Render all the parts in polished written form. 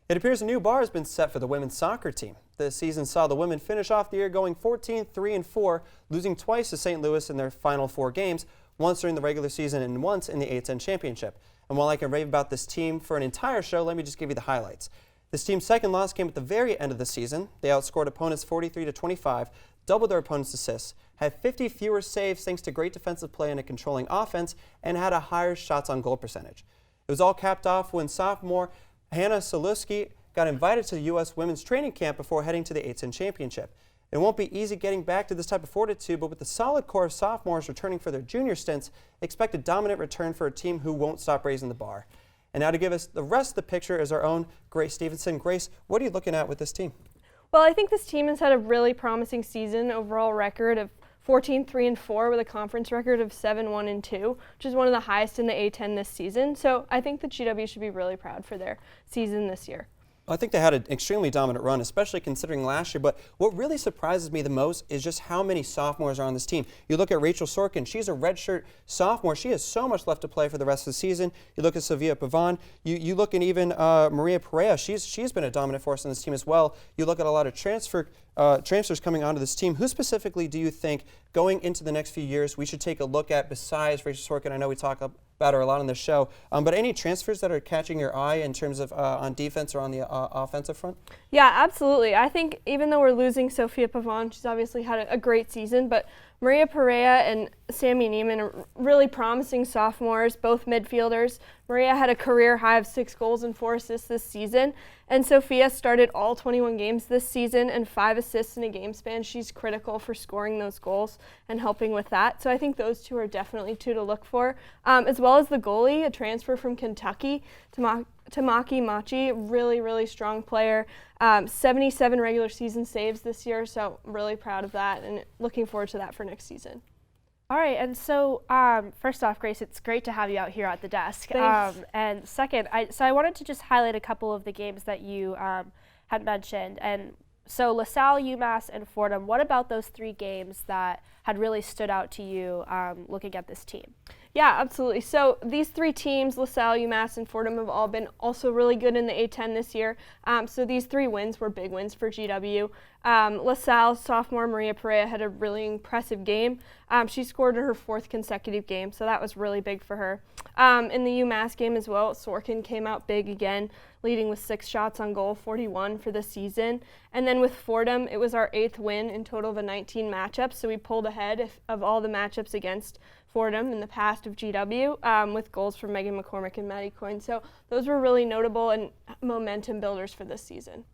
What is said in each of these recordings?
It appears a new bar has been set for the women's soccer team. The season saw the women finish off the year going 14-3-4, losing twice to St. Louis in their final 4 games, once during the regular season and once in the A-10 championship. And while I can rave about this team for an entire show, let me just give you the highlights. This team's second loss came at the very end of the season. They outscored opponents 43-25, doubled their opponents' assists, had 50 fewer saves thanks to great defensive play and a controlling offense, and had a higher shots on goal percentage. It was all capped off when sophomore Hannah Saluski got invited to the U.S. women's training camp before heading to the A-10 championship. It won't be easy getting back to this type of fortitude, but with the solid core of sophomores returning for their junior stints, expect a dominant return for a team who won't stop raising the bar. And now to give us the rest of the picture is our own Grace Stevenson. Grace, what are you looking at with this team? Well, I think this team has had a really promising season, overall record of 14-3-4 with a conference record of 7-1-2, which is one of the highest in the A-10 this season. So I think the GW should be really proud for their season this year. I think they had an extremely dominant run, especially considering last year. But what really surprises me the most is just how many sophomores are on this team. You look at Rachel Sorkin. She's a redshirt sophomore. She has so much left to play for the rest of the season. You look at Sylvia Pavan. You look at even Maria Perea. She's been a dominant force on this team as well. You look at a lot of transfers coming onto this team. Who specifically do you think going into the next few years we should take a look at besides Rachel Sorkin? I know we talk about her a lot on this show, but any transfers that are catching your eye in terms of on defense or on the offensive front? Yeah, absolutely. I think even though we're losing Sophia Pavon, she's obviously had a great season, but Maria Perea and Sammy Neiman are really promising sophomores, both midfielders. Maria had a career high of 6 goals and 4 assists this season, and Sophia started all 21 games this season and 5 assists in a game span. She's critical for scoring those goals and helping with that. So I think those two are definitely two to look for, as well as the goalie, a transfer from Kentucky, Tamaki Machi, really strong player. 77 regular season saves this year, so I'm really proud of that and looking forward to that for next season. All right, and so first off, Grace, it's great to have you out here at the desk. Thanks. And second, I wanted to just highlight a couple of the games that you had mentioned. And so LaSalle, UMass, and Fordham, what about those 3 games that had really stood out to you looking at this team? Yeah, absolutely. So these 3 teams, LaSalle, UMass, and Fordham, have all been also really good in the A-10 this year. So these 3 wins were big wins for GW. LaSalle's sophomore Maria Perea had a really impressive game. She scored in her 4th consecutive game, so that was really big for her. In the UMass game as well, Sorkin came out big again, leading with 6 shots on goal, 41 for the season. And then with Fordham, it was our 8th win in total of a 19 matchups, so we pulled ahead of all the matchups against Fordham in the past of GW, with goals from Megan McCormick and Maddie Coyne. So those were really notable and momentum builders for this season.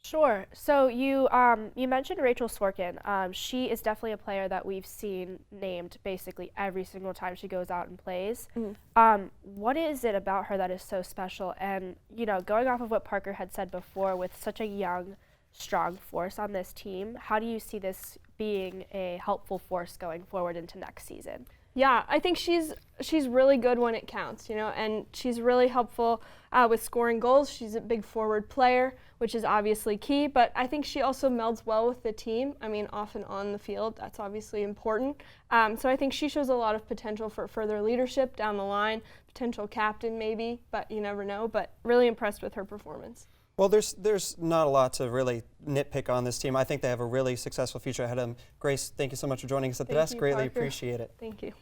Sure. So you mentioned Rachel Sorkin. She is definitely a player that we've seen named basically every single time she goes out and plays. Mm-hmm. What is it about her that is so special? And, going off of what Parker had said before, with such a young, strong force on this team, how do you see this being a helpful force going forward into next season? Yeah, I think she's really good when it counts, and she's really helpful with scoring goals. She's a big forward player, which is obviously key, but I think she also melds well with the team. I mean, off and on the field, that's obviously important. So I think she shows a lot of potential for further leadership down the line, potential captain maybe, but you never know, but really impressed with her performance. Well, there's not a lot to really nitpick on this team. I think they have a really successful future ahead of them. Grace, thank you so much for joining us at the desk. Greatly appreciate it. Thank you.